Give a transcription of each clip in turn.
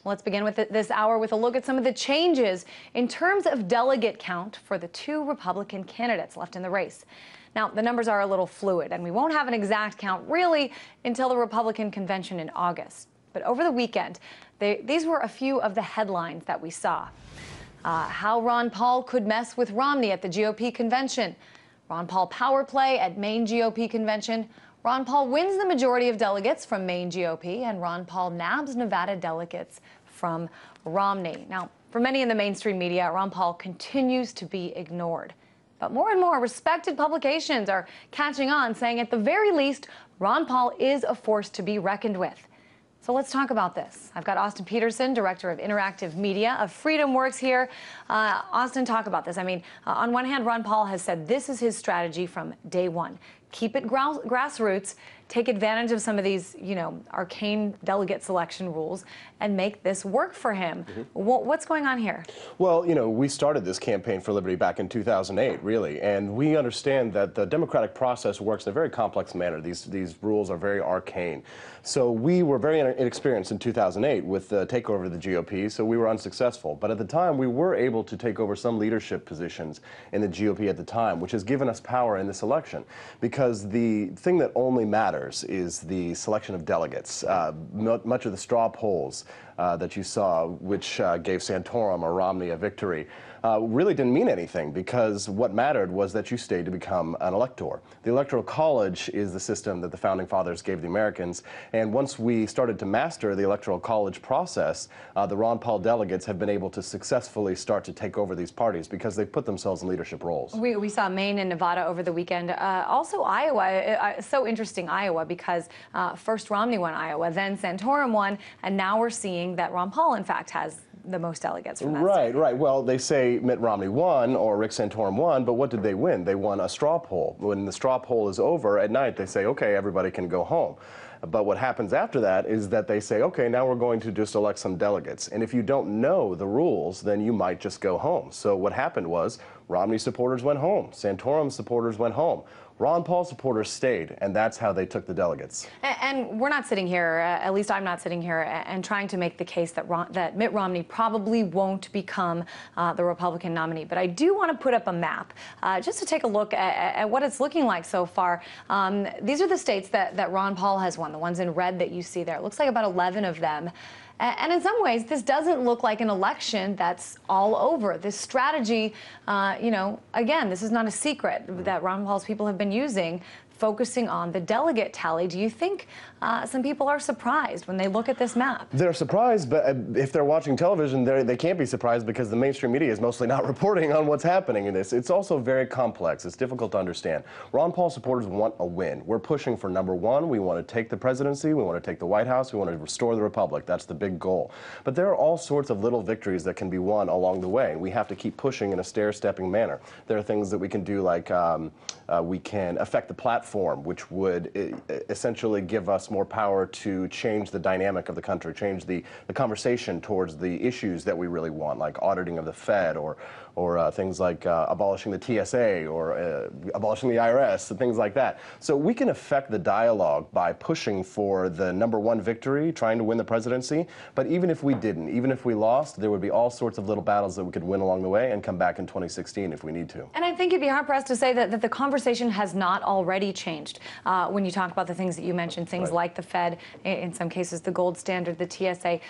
Let's begin with this hour with a look at some of the changes in terms of delegate count for the two Republican candidates left in the race. Now, the numbers are a little fluid, and we won't have an exact count really until the Republican convention in August. But over the weekend, these were a few of the headlines that we saw. How Ron Paul could mess with Romney at the GOP convention. Ron Paul power play at Maine GOP convention. Ron Paul wins the majority of delegates from Maine GOP, and Ron Paul nabs Nevada delegates from Romney. Now, for many in the mainstream media, Ron Paul continues to be ignored. But more and more respected publications are catching on, saying at the very least, Ron Paul is a force to be reckoned with. So let's talk about this. I've got Austin Petersen, Director of Interactive Media of Freedom Works here. Austin, talk about this. I mean, on one hand, Ron Paul has said this is his strategy from day one. Keep it grassroots, take advantage of some of these, arcane delegate selection rules and make this work for him. What's going on here? Well, we started this campaign for liberty back in 2008, really, and we understand that the democratic process works in a very complex manner. These rules are very arcane. So we were very inexperienced in 2008 with the takeover of the GOP, so we were unsuccessful. But at the time, we were able to take over some leadership positions in the GOP at the time, which has given us power in this election. Because the thing that only matters is the selection of delegates. Much of the straw polls that you saw, which gave Santorum or Romney a victory, really didn't mean anything, because what mattered was that you stayed to become an elector. The Electoral College is the system that the Founding Fathers gave the Americans, and once we started to master the Electoral College process, the Ron Paul delegates have been able to successfully start to take over these parties because they've put themselves in leadership roles. We saw Maine and Nevada over the weekend. Also Iowa. So interesting, Iowa, because first Romney won Iowa, then Santorum won, and now we're seeing that Ron Paul, in fact, has the most delegates from that state. Right. Well, they say Mitt Romney won or Rick Santorum won, but what did they win? They won a straw poll. When the straw poll is over at night, they say, okay, everybody can go home. But what happens after that is that they say, okay, now we're going to just elect some delegates. And if you don't know the rules, then you might just go home. So what happened was Romney supporters went home. Santorum supporters went home. Ron Paul supporters stayed, and that's how they took the delegates. And we're not sitting here, at least I'm not sitting here, and trying to make the case that Mitt Romney probably won't become the Republican nominee. But I do want to put up a map just to take a look at what it's looking like so far. These are the states that Ron Paul has won, the ones in red that you see there. It looks like about 11 of them. And in some ways, this doesn't look like an election that's all over. This strategy, again, this is not a secret that Ron Paul's people have been using, focusing on the delegate tally. Do you think some people are surprised when they look at this map? They're surprised, but if they're watching television, they can't be surprised because the mainstream media is mostly not reporting on what's happening in this. It's also very complex. It's difficult to understand. Ron Paul supporters want a win. We're pushing for number one. We want to take the presidency. We want to take the White House. We want to restore the republic. That's the big goal. But there are all sorts of little victories that can be won along the way. We have to keep pushing in a stair-stepping manner. There are things that we can do, like we can affect the platform, which would essentially give us more power to change the dynamic of the country, change the conversation towards the issues that we really want, like auditing of the Fed or things like abolishing the TSA or abolishing the IRS and things like that. So we can affect the dialogue by pushing for the number one victory, trying to win the presidency. But even if we didn't, even if we lost, there would be all sorts of little battles that we could win along the way and come back in 2016 if we need to. And I think you'd be hard-pressed to say that the conversation has not already changed when you talk about the things that you mentioned, things like the Fed, in some cases the gold standard, the TSA.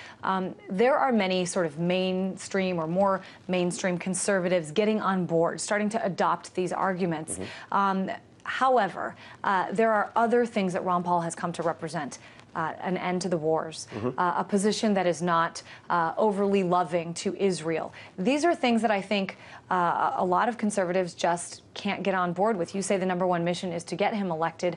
There are many sort of mainstream or more mainstream conservatives getting on board, starting to adopt these arguments. However, there are other things that Ron Paul has come to represent. An end to the wars, a position that is not overly loving to Israel. These are things that I think a lot of conservatives just can't get on board with. You say the number one mission is to get him elected.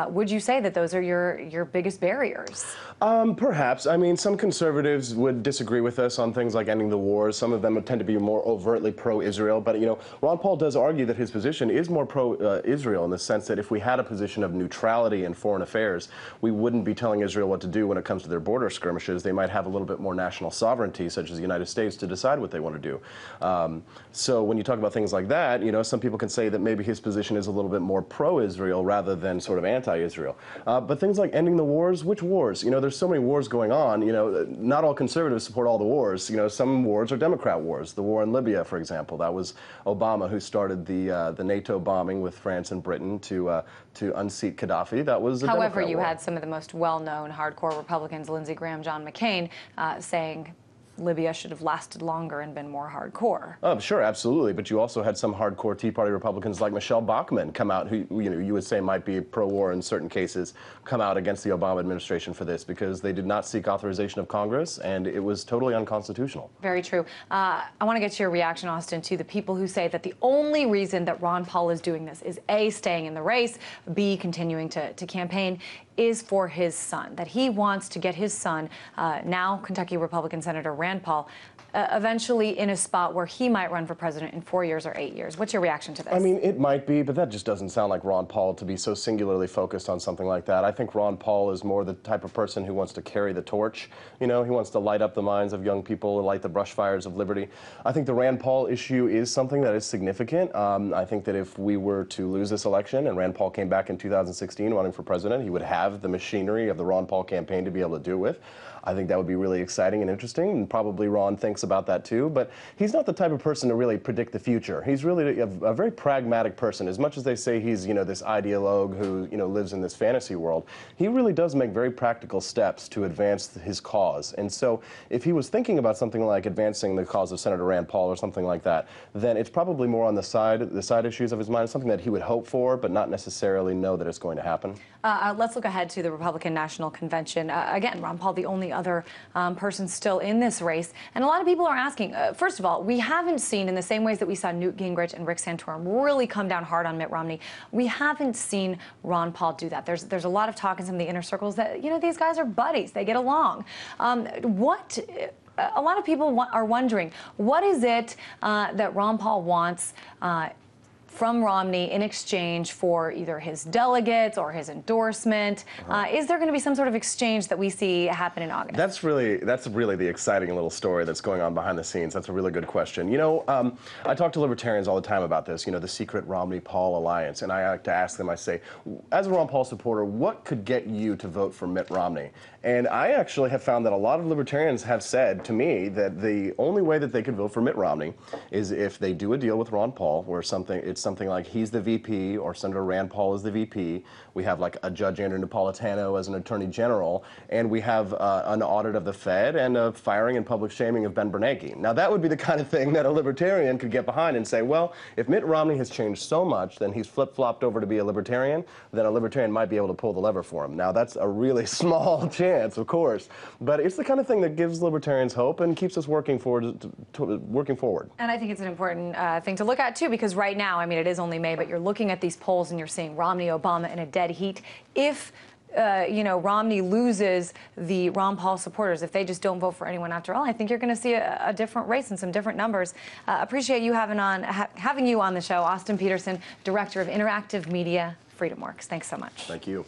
Would you say that those are your biggest barriers? Perhaps. I mean, some conservatives would disagree with us on things like ending the wars. Some of them would tend to be more overtly pro-Israel. But, Ron Paul does argue that his position is more pro-Israel in the sense that if we had a position of neutrality in foreign affairs, we wouldn't be telling telling Israel what to do when it comes to their border skirmishes. They might have a little bit more national sovereignty, such as the United States, to decide what they want to do. So when you talk about things like that, you know, some people can say that maybe his position is a little bit more pro-Israel rather than sort of anti-Israel. But things like ending the wars, which wars? You know, there's so many wars going on. You know, not all conservatives support all the wars. You know, some wars are Democrat wars. The war in Libya, for example, that was Obama who started the NATO bombing with France and Britain to unseat Gaddafi. That was a However, Democrat you war. had some of the most well-known hardcore Republicans, Lindsey Graham, John McCain, saying Libya should have lasted longer and been more hardcore. Oh, sure, absolutely. But you also had some hardcore Tea Party Republicans like Michelle Bachmann come out, who you would say might be pro-war in certain cases, come out against the Obama administration for this because they did not seek authorization of Congress, and it was totally unconstitutional. Very true. I want to get to your reaction, Austin, to the people who say that the only reason that Ron Paul is doing this is A, staying in the race, B, continuing to campaign, is for his son, that he wants to get his son, now Kentucky Republican Senator Rand Paul, eventually in a spot where he might run for president in 4 years or 8 years. What's your reaction to this? I mean, it might be, but that just doesn't sound like Ron Paul to be so singularly focused on something like that. I think Ron Paul is more the type of person who wants to carry the torch. You know, he wants to light up the minds of young people and light the brush fires of liberty. I think the Rand Paul issue is something that is significant. I think that if we were to lose this election and Rand Paul came back in 2016 running for president, he would have the machinery of the Ron Paul campaign to be able to do it with. I think that would be really exciting and interesting, and probably Ron thinks about that too, but he's not the type of person to really predict the future. He's really a very pragmatic person. As much as they say he's, you know, this ideologue who, you know, lives in this fantasy world, he really does make very practical steps to advance his cause. And so if he was thinking about something like advancing the cause of Senator Rand Paul or something like that, then it's probably more on the side issues of his mind, something that he would hope for, but not necessarily know that it's going to happen. Let's look ahead to the Republican National Convention. Again, Ron Paul, the only other person still in this race. And a lot of people are asking, first of all, we haven't seen, in the same ways that we saw Newt Gingrich and Rick Santorum really come down hard on Mitt Romney, we haven't seen Ron Paul do that. There's a lot of talk in some of the inner circles that, you know, these guys are buddies. They get along. A lot of people are wondering, what is it that Ron Paul wants from Romney in exchange for either his delegates or his endorsement? Is there going to be some sort of exchange that we see happen in August? That's really the exciting little story that's going on behind the scenes. That's a really good question. You know, I talk to libertarians all the time about this, you know, the secret Romney-Paul alliance, and I like to ask them, I say, as a Ron Paul supporter, what could get you to vote for Mitt Romney? And I actually have found that a lot of libertarians have said to me that the only way that they could vote for Mitt Romney is if they do a deal with Ron Paul where it's something like he's the VP or Senator Rand Paul is the VP. We have like a Judge Andrew Napolitano as an Attorney General, and we have an audit of the Fed and a firing and public shaming of Ben Bernanke. Now that would be the kind of thing that a libertarian could get behind and say, well, if Mitt Romney has changed so much, then he's flip-flopped over to be a libertarian, then a libertarian might be able to pull the lever for him. Now that's a really small chance, of course, but it's the kind of thing that gives libertarians hope and keeps us working forward. And I think it's an important thing to look at too, because right now, I mean, it is only May, but you're looking at these polls and you're seeing Romney, Obama in a dead heat. If you know, Romney loses the Ron Paul supporters, if they just don't vote for anyone after all, I think you're going to see a different race and some different numbers. Appreciate you having you on the show, Austin Petersen, Director of Interactive Media, FreedomWorks. Thanks so much. Thank you.